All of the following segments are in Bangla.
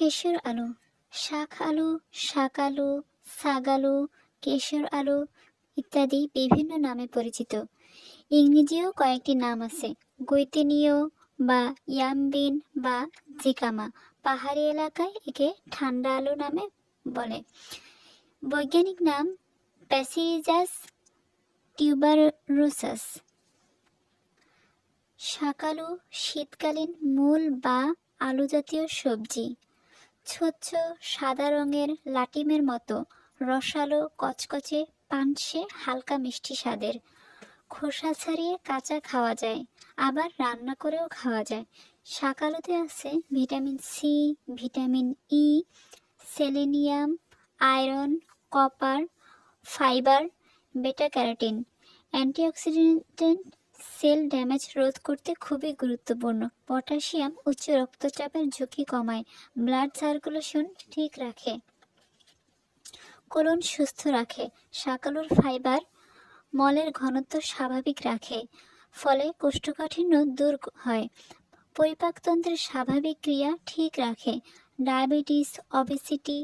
কেশর আলু, শাক আলু, শাক আলু, সাগ আলু, কেশর আলু ইত্যাদি বিভিন্ন নামে পরিচিত। ইংরেজিও কয়েকটি নাম আছে, গৈতিনীয় বা ইয়ামবিন বা জিকামা। পাহাড়ি এলাকায় একে ঠান্ডা আলু নামে বলে। বৈজ্ঞানিক নাম প্যাসিরিজাস টিউবারোসাস। শাকালু শীতকালীন মূল বা আলু জাতীয় সবজি। স্বচ্ছ সাদা রঙের লাটিমের মতো, রসালো, কচকচে, পানসে হালকা মিষ্টি স্বাদের। খোসা ছাড়িয়ে কাঁচা খাওয়া যায়, আবার রান্না করেও খাওয়া যায়। শাকালুতে আছে vitamin C, vitamin E, selenium, iron, copper, fibre, beta carotene. Antioxidant cell damage রোধ করতে খুবই গুরুত্বপূর্ণ। পটাশিয়াম উচ্চ রক্তচাপের ঝুঁকি কমায়, ব্লাড সার্কুলেশন ঠিক রাখে, কোলন সুস্থ রাখে। শাকালুর ফাইবার মলের ঘনত্ব স্বাভাবিক রাখে, ফলে কোষ্ঠকাঠিন্য দূর হয়, পরিপাকতন্ত্রের স্বাভাবিক ক্রিয়া ঠিক রাখে, ডায়াবেটিস, অবেসিটি,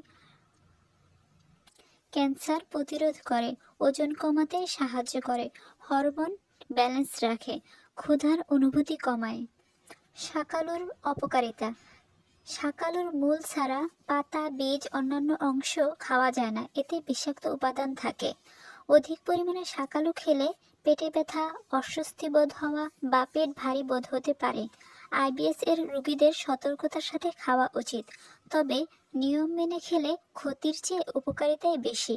ক্যান্সার প্রতিরোধ করে, ওজন কমাতে সাহায্য করে, হরমোন ব্যালেন্স রাখে, ক্ষুধার অনুভূতি কমায়। শাকালুর অপকারিতা। শাকালুর মূল ছাড়া পাতা, বীজ, অন্যান্য অংশ খাওয়া যায় না, এতে বিষাক্ত উপাদান থাকে। অধিক পরিমাণে শাকালু খেলে পেটে ব্যথা, অস্বস্তি বোধ হওয়া বা পেট ভারী বোধ হতে পারে। আইবিএস এর রোগীদের সতর্কতার সাথে খাওয়া উচিত, তবে নিয়ম মেনে খেলে ক্ষতির চেয়ে উপকারিতাই বেশি।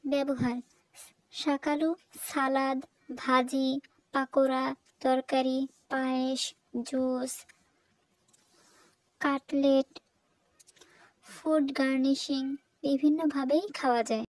ব্যবহার: শাকালু সালাদ, ভাজি, পাকোড়া, তরকারি, পায়েস, জুস, কাটলেট, ফুড গার্নিশিং বিভিন্নভাবেই খাওয়া যায়।